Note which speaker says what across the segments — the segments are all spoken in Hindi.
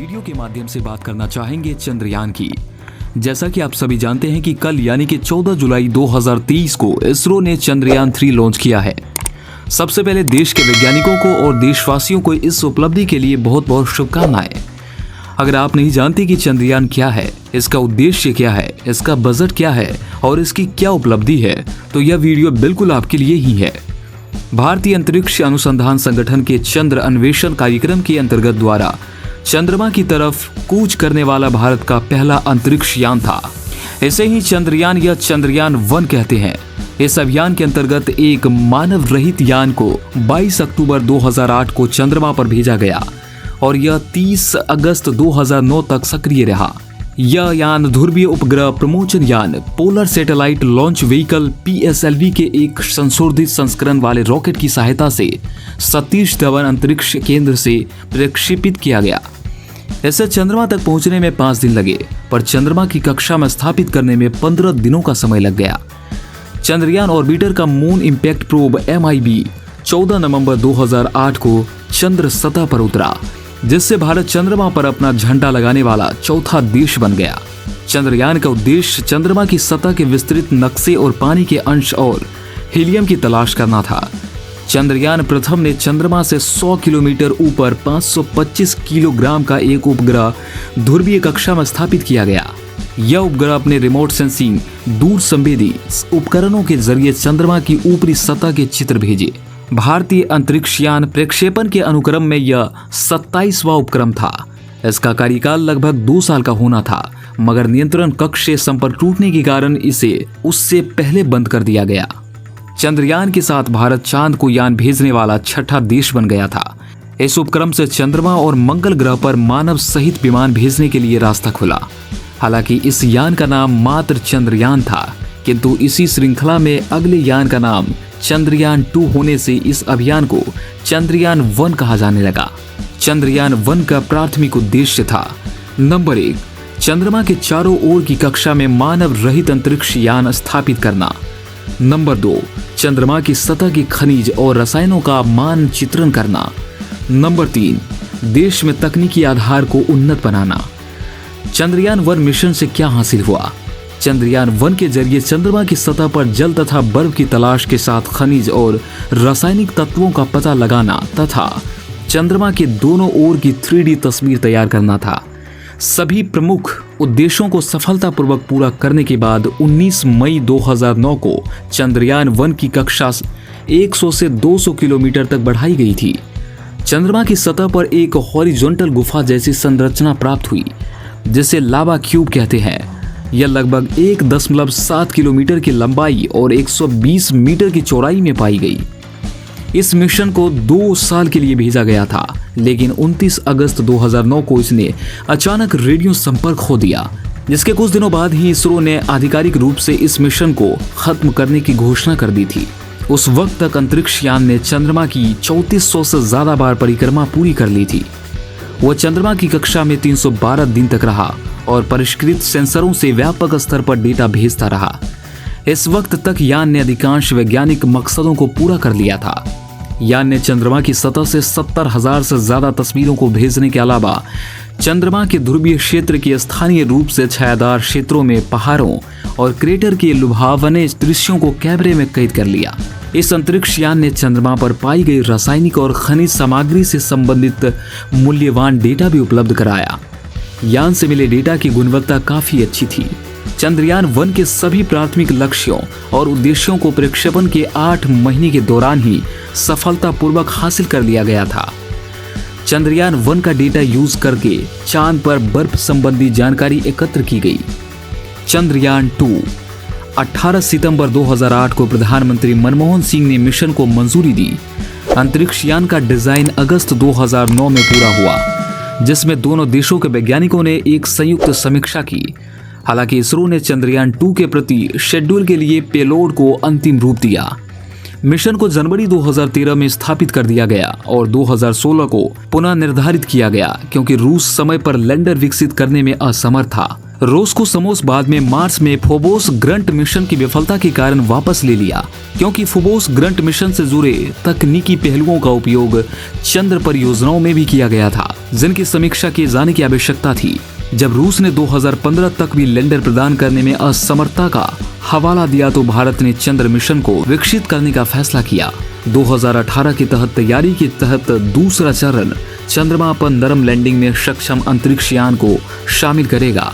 Speaker 1: वीडियो के माध्यम से बात करना चाहेंगे चंद्रयान की। जैसा कि आप सभी जानते हैं कि कल यानी कि 14 जुलाई 2023 को इसरो ने चंद्रयान 3 लॉन्च किया है। सबसे पहले देश के वैज्ञानिकों को और देशवासियों को इस उपलब्धि के लिए बहुत बहुत शुभकामनाएं। अगर आप नहीं जानते कि चंद्रयान क्या है, इसका उद्देश्य क्या है, इसका बजट क्या है और इसकी क्या उपलब्धि है, तो यह वीडियो बिल्कुल आपके लिए ही है। भारतीय अंतरिक्ष अनुसंधान संगठन के चंद्र अन्वेषण कार्यक्रम के अंतर्गत द्वारा चंद्रमा की तरफ कूच करने वाला भारत का पहला अंतरिक्ष यान था। इसे ही चंद्रयान या चंद्रयान 1 कहते हैं। इस अभियान के अंतर्गत एक मानव रहित यान को 22 अक्टूबर 2008 को चंद्रमा पर भेजा गया और यह 30 अगस्त 2009 तक सक्रिय रहा। यह यान ध्रुवीय उपग्रह प्रमोचन यान polar satellite launch vehicle PSLV के एक संशोधित संस्करण वाले रॉकेट की सहायता से सतीश धवन अंतरिक्ष केंद्र से प्रक्षेपित किया गया। इसे चंद्रमा तक पहुंचने में 5 दिन लगे, पर चंद्रमा की कक्षा में स्थापित करने में 15 दिनों का समय लग गया। चंद्रयान ऑर्बिटर का मून इंपैक्ट प्रोब MIB 14 नवंबर 2008 को चंद्र सतह पर उतरा, जिससे भारत चंद्रमा पर अपना झंडा लगाने वाला चौथा देश बन गया। चंद्रयान का उद्देश्य चंद्रमा की सतह के विस्तृत नक्शे और पानी के अंश और हीलियम की तलाश करना था। चंद्रयान प्रथम ने चंद्रमा से 100 किलोमीटर ऊपर 525 किलोग्राम का एक उपग्रह ध्रुवीय कक्षा में स्थापित किया गया। यह उपग्रह अपने रिमोट सेंसिंग दूर संवेदी उपकरणों के जरिए चंद्रमा की ऊपरी सतह के चित्र भेजे। भारतीय अंतरिक्ष यान प्रक्षेपण के अनुक्रम में यह 27वां उपक्रम था। इसका कार्यकाल लगभग 2 साल का होना था, मगर नियंत्रण कक्ष से संपर्क टूटने के कारण इसे उससे पहले बंद कर दिया गया। चंद्रयान के साथ भारत चांद को यान भेजने वाला छठा देश बन गया था। इस उपक्रम से चंद्रमा और मंगल ग्रह पर मानव सहित विमान भेजने के लिए रास्ता खुला। हालांकि इस यान का नाम मात्र चंद्रयान था, किंतु इसी श्रृंखला में अगले यान का नाम चंद्रयान 2 होने से इस अभियान को चंद्रयान 1 कहा जाने लगा। चंद्रयान 1 का प्राथमिक उद्देश्य था: नंबर 1, चंद्रमा के चारों ओर की कक्षा में मानव रहित अंतरिक्ष यान स्थापित करना। नंबर 2, चंद्रमा की सतह की खनिज और रसायनों का मानचित्रण करना। नंबर 3, देश में तकनीकी आधार को उन्नत बनाना। चंद्रयान 1 मिशन से क्या हासिल हुआ? चंद्रयान 1 के जरिए चंद्रमा की सतह पर जल तथा बर्फ की तलाश के साथ खनिज और रासायनिक तत्वों का पता लगाना तथा चंद्रमा के दोनों ओर की 3D तस्वीर तैयार करना था। सभी प्रमुख उद्देश्यों को सफलतापूर्वक पूरा करने के बाद 19 मई 2009 को चंद्रयान 1 की कक्षा 100 से 200 किलोमीटर तक बढ़ाई गई थी। चंद्रमा की सतह पर एक हॉरिजॉन्टल गुफा जैसी संरचना प्राप्त हुई, जिसे लावा क्यूब कहते हैं। यह लगभग 1.7 किलोमीटर की लंबाई और 120 मीटर की चौड़ाई में पाई गई। इस मिशन को 2 साल के लिए भेजा गया था, लेकिन 29 अगस्त 2009 को इसने अचानक रेडियो संपर्क खो दिया, जिसके कुछ दिनों बाद ही इसरो ने आधिकारिक रूप से इस मिशन को खत्म करने की घोषणा कर दी थी। उस वक्त तक अंतरिक्ष यान ने चंद्रमा की 3400 से ज्यादा बार परिक्रमा पूरी कर ली थी। वह चंद्रमा की कक्षा में 312 दिन तक रहा और परिष्कृत सेंसरों से व्यापक स्तर पर डेटा भेजता रहा। इस वक्त तक यान ने अधिकांश वैज्ञानिक मकसदों को पूरा कर लिया था। यान ने चंद्रमा की सतह से 70,000 से ज्यादा तस्वीरों को भेजने के अलावा चंद्रमा के ध्रुवीय क्षेत्र के स्थानीय रूप से छायादार क्षेत्रों में पहाड़ों और क्रेटर के लुभावने दृश्यों को कैमरे में कैद कर लिया। इस अंतरिक्ष यान ने चंद्रमा पर पाई गई रासायनिक और खनिज सामग्री से संबंधित मूल्यवान डेटा भी उपलब्ध कराया। यान से मिले डेटा की गुणवत्ता काफी अच्छी थी। चंद्रयान 1 के सभी प्राथमिक लक्ष्यों और उद्देश्यों को प्रक्षेपण के 8 महीने के दौरान ही सफलतापूर्वक हासिल कर लिया गया था। चंद्रयान 1 का डेटा यूज करके चांद पर बर्फ संबंधी जानकारी एकत्र की गई। चंद्रयान 2 18 सितंबर 2008 को प्रधानमंत्री मनमोहन सिंह ने मिशन को मंजूरी दी। अंतरिक्ष यान का डिजाइन अगस्त 2009 में पूरा हुआ, जिसमें दोनों देशों के वैज्ञानिकों ने एक संयुक्त समीक्षा की। हालांकि इसरो ने चंद्रयान 2 के प्रति शेड्यूल के लिए पेलोड को अंतिम रूप दिया। मिशन को जनवरी 2013 में स्थापित कर दिया गया और 2016 को पुनः निर्धारित किया गया, क्योंकि रूस समय पर लैंडर विकसित करने में असमर्थ था। रोस्कोसमोस बाद में मार्च में फोबोस ग्रंट मिशन की विफलता के कारण वापस ले लिया, क्योंकि फोबोस ग्रंट मिशन से जुड़े तकनीकी पहलुओं का उपयोग चंद्र परियोजनाओं में भी किया गया था। जिनकी समीक्षा किए जाने की आवश्यकता थी। जब रूस ने 2015 तक भी लैंडर प्रदान करने में असमर्थता का हवाला दिया तो भारत ने चंद्र मिशन को विकसित करने का फैसला किया। 2018 के तहत तैयारी के तहत दूसरा चरण चंद्रमा पर नरम लैंडिंग में सक्षम अंतरिक्ष यान को शामिल करेगा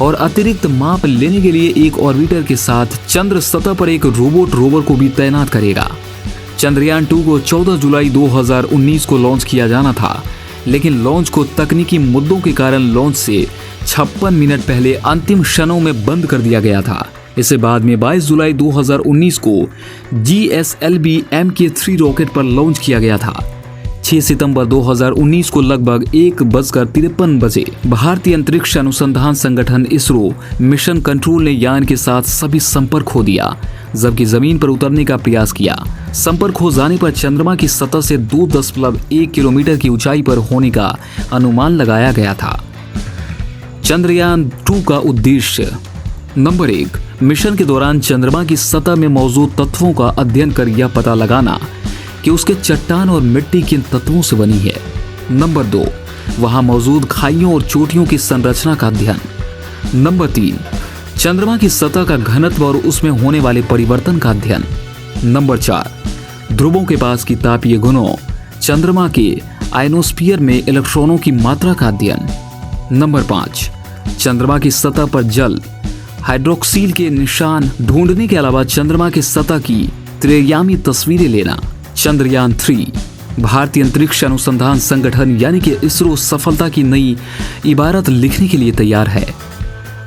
Speaker 1: और अतिरिक्त माप लेने के लिए एक ऑर्बिटर के साथ चंद्र सतह पर एक रोबोट रोवर को भी तैनात करेगा। चंद्रयान 2 को 14 जुलाई 2019 को लॉन्च किया जाना था, लेकिन लॉन्च को तकनीकी मुद्दों के कारण लॉन्च से 56 मिनट पहले अंतिम क्षणों में बंद कर दिया गया था। इसे बाद में 22 जुलाई 2019 को GSLV Mk3 रॉकेट पर लॉन्च किया गया था। 6 सितंबर 2019 को लगभग 1:53 बजे भारतीय अंतरिक्ष अनुसंधान संगठन इसरो मिशन कंट्रोल ने यान के साथ सभी संपर्क खो दिया, जबकि जमीन पर उतरने का प्रयास किया। संपर्क खो जाने पर चंद्रमा की सतह से 2.1 किलोमीटर की ऊंचाई पर होने का अनुमान लगाया गया था। चंद्रयान 2 का उद्देश्य। नंबर 1, मिशन के दौरान चंद्रमा की सतह में मौजूद तत्वों का अध्ययन कर यह पता लगाना कि उसके चट्टान और मिट्टी किन तत्वों से बनी है। नंबर 2, वहां मौजूद खाइयों और चोटियों की संरचना का अध्ययन। नंबर 3, चंद्रमा की सतह का घनत्व और उसमें होने वाले परिवर्तन का अध्ययन। नंबर 4, ध्रुवों के पास की तापीय गुणों, चंद्रमा के आयनोस्फीयर में इलेक्ट्रॉनों की मात्रा का अध्ययन। नंबर 5, चंद्रमा की सतह पर जल हाइड्रोक्सिल के निशान ढूंढने के अलावा चंद्रमा की सतह की त्रियामी तस्वीरें लेना। चंद्रयान 3, भारतीय अंतरिक्ष अनुसंधान संगठन यानी कि इसरो सफलता की नई इबारत लिखने के लिए तैयार है।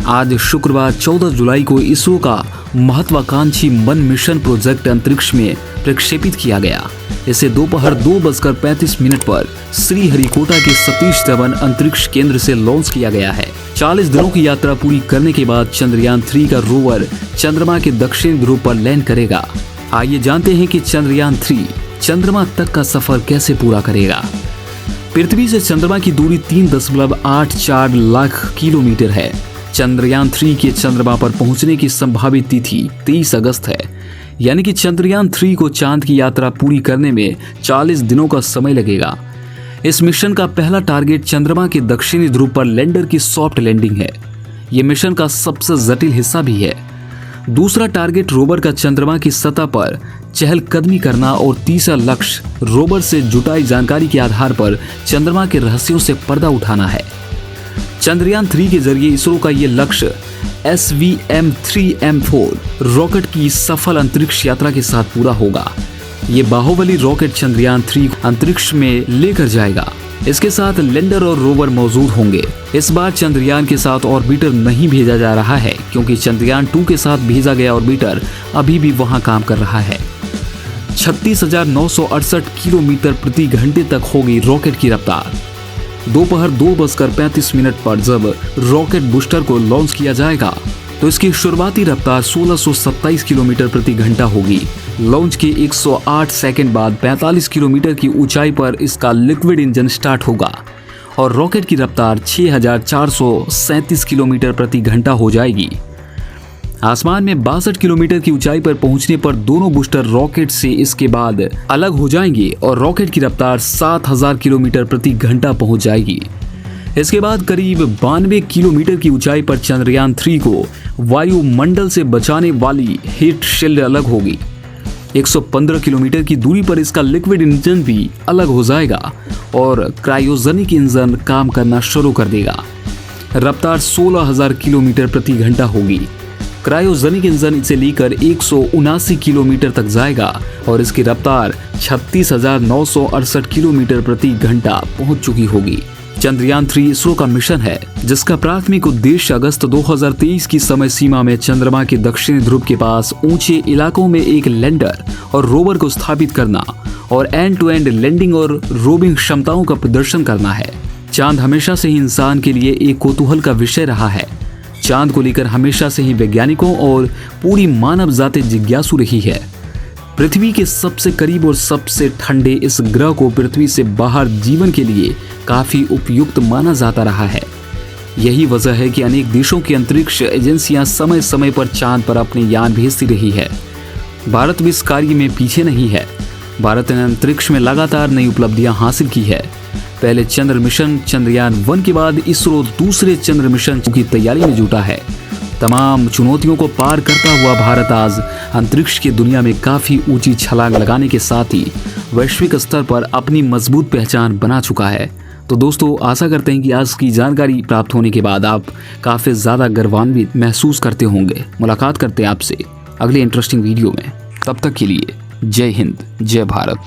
Speaker 1: आज शुक्रवार 14 जुलाई को इसरो का महत्वाकांक्षी मन मिशन प्रोजेक्ट अंतरिक्ष में प्रक्षेपित किया गया। इसे दोपहर 2:35 पर श्रीहरिकोटा के सतीश धवन अंतरिक्ष केंद्र से लॉन्च किया गया है। 40 दिनों की यात्रा पूरी करने के बाद चंद्रयान 3 का रोवर चंद्रमा के दक्षिणी ध्रुव पर लैंड करेगा। आइए जानते हैं कि चंद्रयान 3 चंद्रमा तक का सफर कैसे पूरा करेगा। पृथ्वी से चंद्रमा की दूरी 3.84 लाख किलोमीटर है। चंद्रयान 3 के चंद्रमा पर पहुंचने की संभावित तिथि 23 अगस्त है, यानी कि चंद्रयान 3 को चांद की यात्रा पूरी करने में 40 दिनों का समय लगेगा। इस मिशन का पहला टारगेट चंद्रमा के दक्षिणी ध्रुव पर लैंडर की सॉफ्ट लैंडिंग है। यह मिशन का सबसे जटिल हिस्सा भी है। दूसरा टारगेट रोवर का चंद्रमा की सतह पर चहलकदमी करना और तीसरा लक्ष्य रोवर से जुटाई जानकारी के आधार पर चंद्रमा के रहस्यों से पर्दा उठाना है। चंद्रयान 3 के जरिए इसरो का ये लक्ष्य SVM-3M4 रॉकेट की सफल अंतरिक्ष यात्रा के साथ पूरा होगा। ये बाहुबली रॉकेट चंद्रयान 3 को अंतरिक्ष में लेकर जाएगा। इसके साथ लैंडर और रोवर मौजूद होंगे। इस बार चंद्रयान के साथ ऑर्बिटर नहीं भेजा जा रहा है, क्योंकि चंद्रयान 2 के साथ भेजा गया ऑर्बिटर अभी भी वहां काम कर रहा है। 36,968 किलोमीटर प्रति घंटे तक होगी रॉकेट की रफ्तार। दोपहर 2:35 पर जब रॉकेट बूस्टर को लॉन्च किया जाएगा तो इसकी शुरुआती रफ्तार 1627 किलोमीटर प्रति घंटा होगी। लॉन्च के 108 सेकंड बाद 45 किलोमीटर की ऊंचाई पर इसका लिक्विड इंजन स्टार्ट होगा और रॉकेट की रफ्तार 6437 किलोमीटर प्रति घंटा हो जाएगी। आसमान में 62 किलोमीटर की ऊंचाई पर पहुंचने पर दोनों बूस्टर रॉकेट से इसके बाद अलग हो जाएंगे और रॉकेट की रफ्तार 7000 किलोमीटर प्रति घंटा पहुंच जाएगी। इसके बाद करीब 92 किलोमीटर की ऊंचाई पर चंद्रयान 3 को वायुमंडल से बचाने वाली हीट शील्ड अलग होगी। 115 किलोमीटर की दूरी पर इसका लिक्विड इंजन भी अलग हो जाएगा और क्रायोजेनिक इंजन काम करना शुरू कर देगा। रफ्तार 16000 किलोमीटर प्रति घंटा होगी। क्रायोजेनिक इंजन इसे लेकर 179 किलोमीटर तक जाएगा और इसकी रफ्तार 36,968 किलोमीटर प्रति घंटा पहुंच चुकी होगी। चंद्रयान 3 इसरो का मिशन है, जिसका प्राथमिक उद्देश्य अगस्त 2023 की समय सीमा में चंद्रमा के दक्षिणी ध्रुव के पास ऊंचे इलाकों में एक लैंडर और रोवर को स्थापित करना और एंड टू एंड लैंडिंग और रोविंग क्षमताओं का प्रदर्शन करना है। चांद हमेशा से ही इंसान के लिए एक कौतूहल का विषय रहा है। चांद को लेकर हमेशा से ही वैज्ञानिकों और पूरी मानव जाति जिज्ञासु रही है। पृथ्वी के सबसे करीब और सबसे ठंडे इस ग्रह को पृथ्वी से बाहर जीवन के लिए काफी उपयुक्त माना जाता रहा है। यही वजह है कि अनेक देशों की अंतरिक्ष एजेंसियां समय समय पर चांद पर अपने यान भेजती रही है। भारत भी इस कार्य में पीछे नहीं है। भारत ने अंतरिक्ष में लगातार नई उपलब्धियां हासिल की है। पहले चंद्र मिशन चंद्रयान-1 के बाद इसरो दूसरे चंद्र मिशन की तैयारी में जुटा है। तमाम चुनौतियों को पार करता हुआ भारत आज अंतरिक्ष की दुनिया में काफी ऊंची छलांग लगाने के साथ ही वैश्विक स्तर पर अपनी मजबूत पहचान बना चुका है। तो दोस्तों, आशा करते हैं कि आज की जानकारी प्राप्त होने के बाद आप काफी ज्यादा गर्वान्वित महसूस करते होंगे। मुलाकात करते हैं आपसे अगले इंटरेस्टिंग वीडियो में। तब तक के लिए जय हिंद, जय भारत।